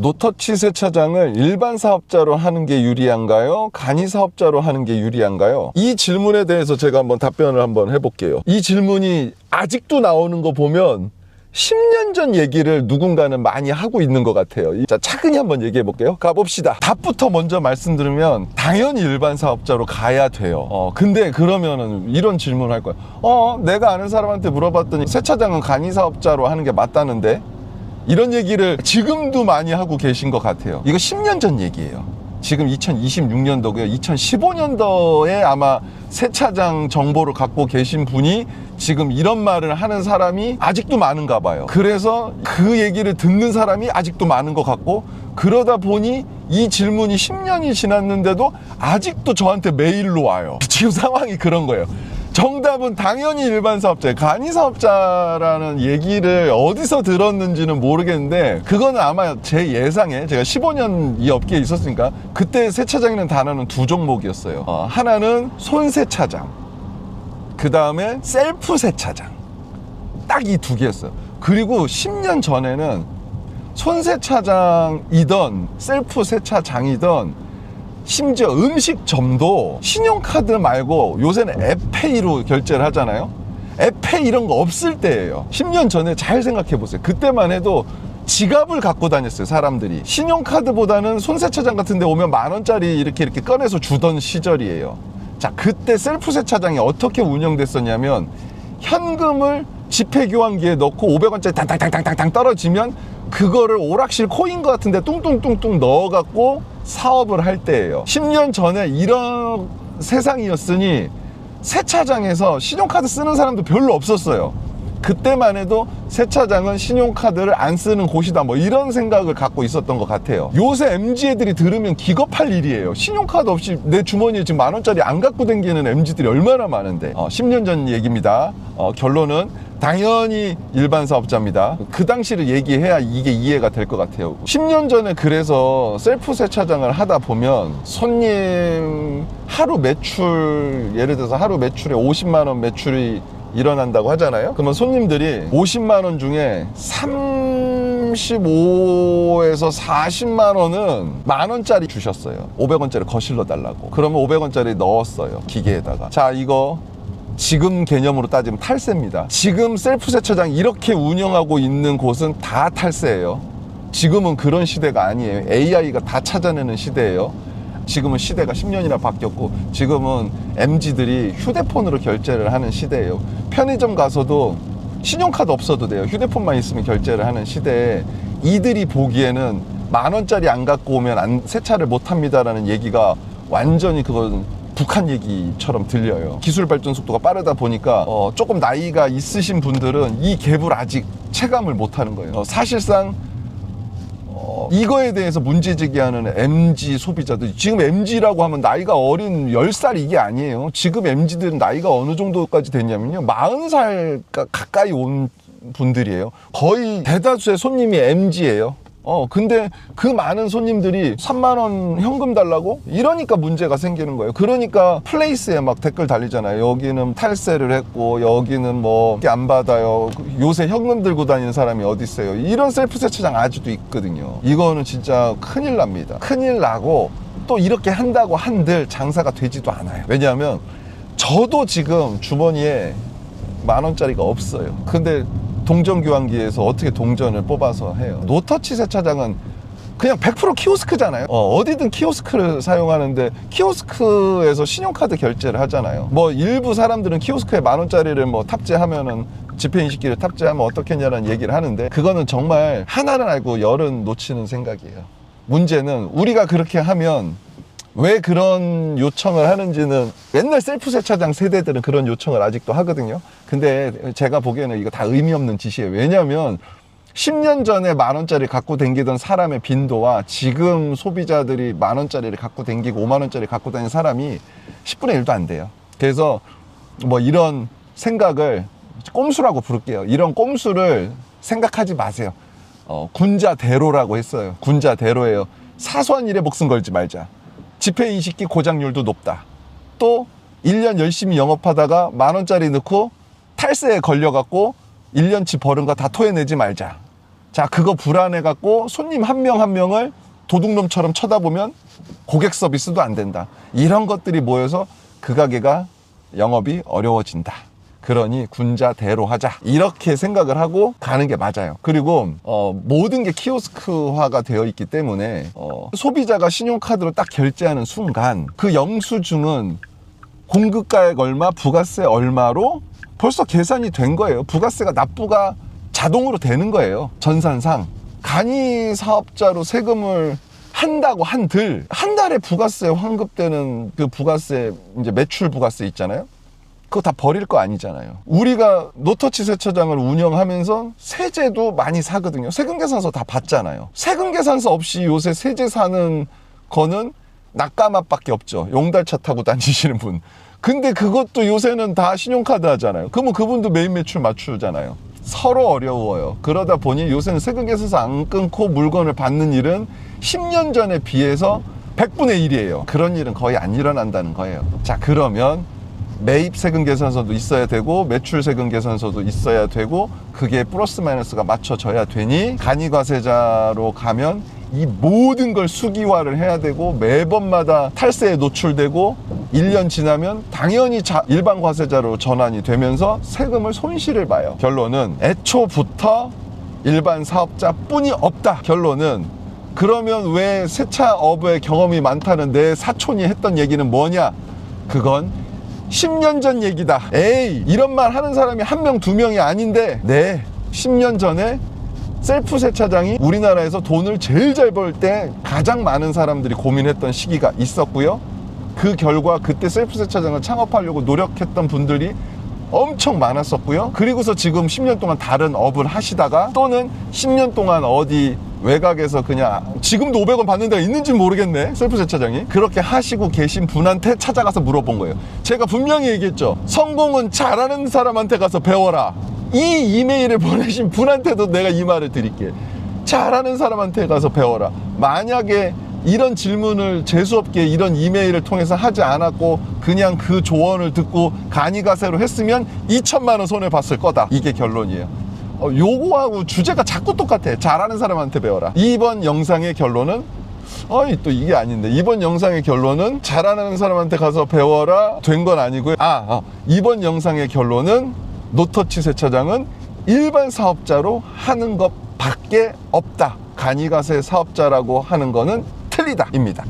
노터치 세차장을 일반 사업자로 하는 게 유리한가요? 간이 사업자로 하는 게 유리한가요? 이 질문에 대해서 제가 한번 답변을 한번 해볼게요. 이 질문이 아직도 나오는 거 보면 10년 전 얘기를 누군가는 많이 하고 있는 것 같아요. 자, 차근히 한번 얘기해 볼게요. 가봅시다. 답부터 먼저 말씀드리면 당연히 일반 사업자로 가야 돼요. 근데 그러면은 이런 질문을 할 거예요. 내가 아는 사람한테 물어봤더니 세차장은 간이 사업자로 하는 게 맞다는데? 이런 얘기를 지금도 많이 하고 계신 것 같아요. 이거 10년 전 얘기예요. 지금 2026년도고요. 2015년도에 아마 세차장 정보를 갖고 계신 분이 지금 이런 말을 하는 사람이 아직도 많은가 봐요. 그래서 그 얘기를 듣는 사람이 아직도 많은 것 같고, 그러다 보니 이 질문이 10년이 지났는데도 아직도 저한테 메일로 와요. 지금 상황이 그런 거예요. 정답은 당연히 일반 사업자예요. 간이 사업자라는 얘기를 어디서 들었는지는 모르겠는데, 그거는 아마 제 예상에, 제가 15년 이 업계에 있었으니까 그때 세차장이라는 단어는 두 종목이었어요. 하나는 손세차장, 그 다음에 셀프 세차장, 딱 이 두 개였어요. 그리고 10년 전에는 손세차장이던 셀프 세차장이던 심지어 음식점도 신용카드 말고 요새는 앱페이로 결제를 하잖아요. 앱페이 이런 거 없을 때예요. 10년 전에 잘 생각해 보세요. 그때만 해도 지갑을 갖고 다녔어요, 사람들이. 신용카드보다는 손세차장 같은 데 오면 10,000원짜리 이렇게 꺼내서 주던 시절이에요. 자, 그때 셀프 세차장이 어떻게 운영됐었냐면, 현금을 지폐교환기에 넣고 500원짜리 당당당당당 떨어지면 그거를 오락실 코인 것 같은데 뚱뚱뚱뚱 넣어갖고 사업을 할 때예요. 10년 전에 이런 세상이었으니 세차장에서 신용카드 쓰는 사람도 별로 없었어요. 그때만 해도 세차장은 신용카드를 안 쓰는 곳이다, 뭐 이런 생각을 갖고 있었던 것 같아요. 요새 MZ 애들이 들으면 기겁할 일이에요. 신용카드 없이 내 주머니에 지금 10,000원짜리 안 갖고 다니는 MZ들이 얼마나 많은데. 10년 전 얘기입니다. 결론은 당연히 일반 사업자입니다. 그 당시를 얘기해야 이게 이해가 될 것 같아요. 10년 전에 그래서 셀프 세차장을 하다 보면 손님 하루 매출, 예를 들어서 하루 매출에 50만 원 매출이 일어난다고 하잖아요. 그러면 손님들이 50만 원 중에 35에서 40만 원은 10,000원짜리 주셨어요. 500원짜리 거실러 달라고. 그러면 500원짜리 넣었어요, 기계에다가. 자, 이거 지금 개념으로 따지면 탈세입니다. 지금 셀프 세차장 이렇게 운영하고 있는 곳은 다 탈세예요. 지금은 그런 시대가 아니에요. AI가 다 찾아내는 시대예요. 지금은 시대가 10년이나 바뀌었고, 지금은 MZ들이 휴대폰으로 결제를 하는 시대예요. 편의점 가서도 신용카드 없어도 돼요. 휴대폰만 있으면 결제를 하는 시대에, 이들이 보기에는 10,000원짜리 안 갖고 오면 세차를 못 합니다라는 얘기가 완전히 그건 북한 얘기처럼 들려요. 기술 발전 속도가 빠르다 보니까 조금 나이가 있으신 분들은 이 갭을 아직 체감을 못 하는 거예요. 사실상 이거에 대해서 문제제기하는 MZ 소비자들, 지금 MZ라고 하면 나이가 어린 10살 이게 아니에요. 지금 MZ들은 나이가 어느 정도까지 됐냐면요, 40살 가까이 온 분들이에요. 거의 대다수의 손님이 MZ예요. 근데 그 많은 손님들이 3만 원 현금 달라고? 이러니까 문제가 생기는 거예요. 그러니까 플레이스에 막 댓글 달리잖아요. 여기는 탈세를 했고, 여기는 뭐 안 받아요. 요새 현금 들고 다니는 사람이 어디 있어요. 이런 셀프 세차장 아직도 있거든요. 이거는 진짜 큰일 납니다. 큰일 나고, 또 이렇게 한다고 한들 장사가 되지도 않아요. 왜냐하면 저도 지금 주머니에 10,000원짜리가 없어요. 근데 동전교환기에서 어떻게 동전을 뽑아서 해요? 노터치 세차장은 그냥 100% 키오스크잖아요. 어디든 키오스크를 사용하는데, 키오스크에서 신용카드 결제를 하잖아요. 뭐 일부 사람들은 키오스크에 10,000원짜리를 뭐 탑재하면은, 지폐인식기를 탑재하면 어떻겠냐는 얘기를 하는데, 그거는 정말 하나는 알고 열은 놓치는 생각이에요. 문제는 우리가 그렇게 하면 왜 그런 요청을 하는지는, 옛날 셀프 세차장 세대들은 그런 요청을 아직도 하거든요. 근데 제가 보기에는 이거 다 의미 없는 짓이에요. 왜냐면 10년 전에 10,000원짜리 갖고 다니던 사람의 빈도와 지금 소비자들이 10,000원짜리를 갖고 다니고 50,000원짜리 갖고 다니는 사람이 10분의 1도 안 돼요. 그래서 뭐 이런 생각을 꼼수라고 부를게요. 이런 꼼수를 생각하지 마세요. 군자대로라고 했어요. 군자대로예요. 사소한 일에 목숨 걸지 말자. 지폐인식기 고장률도 높다. 또 1년 열심히 영업하다가 10,000원짜리 넣고 탈세에 걸려갖고 1년치 벌은 거 다 토해내지 말자. 자, 그거 불안해갖고 손님 한 명 한 명을 도둑놈처럼 쳐다보면 고객 서비스도 안 된다. 이런 것들이 모여서 그 가게가 영업이 어려워진다. 그러니 군자대로 하자. 이렇게 생각을 하고 가는 게 맞아요. 그리고 모든 게 키오스크화가 되어 있기 때문에 소비자가 신용카드로 딱 결제하는 순간 그 영수증은 공급가액 얼마, 부가세 얼마로 벌써 계산이 된 거예요. 부가세가 납부가 자동으로 되는 거예요. 전산상. 간이 사업자로 세금을 한다고 한들 한 달에 부가세 환급되는 그 부가세, 이제 매출 부가세 있잖아요. 그거 다 버릴 거 아니잖아요. 우리가 노터치 세차장을 운영하면서 세제도 많이 사거든요. 세금계산서 다 받잖아요. 세금계산서 없이 요새 세제 사는 거는 낙가맛밖에 없죠. 용달차 타고 다니시는 분. 근데 그것도 요새는 다 신용카드 하잖아요. 그러면 그분도 메인 매출 맞추잖아요. 서로 어려워요. 그러다 보니 요새는 세금계산서 안 끊고 물건을 받는 일은 10년 전에 비해서 100분의 1이에요. 그런 일은 거의 안 일어난다는 거예요. 자, 그러면 매입 세금 계산서도 있어야 되고 매출 세금 계산서도 있어야 되고 그게 플러스 마이너스가 맞춰져야 되니 간이과세자로 가면 이 모든 걸 수기화를 해야 되고 매번마다 탈세에 노출되고 1년 지나면 당연히 일반 과세자로 전환이 되면서 세금을 손실을 봐요. 결론은 애초부터 일반 사업자뿐이 없다. 결론은 그러면 왜 세차업의 경험이 많다는 내 사촌이 했던 얘기는 뭐냐? 그건 10년 전 얘기다. 에이, 이런 말 하는 사람이 한 명, 두 명이 아닌데, 네, 10년 전에 셀프 세차장이 우리나라에서 돈을 제일 잘 벌 때 가장 많은 사람들이 고민했던 시기가 있었고요. 그 결과 그때 셀프 세차장을 창업하려고 노력했던 분들이 엄청 많았었고요. 그리고서 지금 10년 동안 다른 업을 하시다가 또는 10년 동안 어디 외곽에서 그냥 지금도 500원 받는 데가 있는지 모르겠네, 셀프 세차장이. 그렇게 하시고 계신 분한테 찾아가서 물어본 거예요. 제가 분명히 얘기했죠. 성공은 잘하는 사람한테 가서 배워라. 이 이메일을 보내신 분한테도 내가 이 말을 드릴게. 잘하는 사람한테 가서 배워라. 만약에 이런 질문을 재수없게 이런 이메일을 통해서 하지 않았고 그냥 그 조언을 듣고 간이가세로 했으면 2천만 원 손해 봤을 거다. 이게 결론이에요. 요거하고 주제가 자꾸 똑같아. 잘하는 사람한테 배워라. 이번 영상의 결론은 또 이게 아닌데, 이번 영상의 결론은 잘하는 사람한테 가서 배워라 된 건 아니고요. 이번 영상의 결론은 노터치 세차장은 일반 사업자로 하는 것밖에 없다. 간이가세 사업자라고 하는 거는 틀리다 입니다.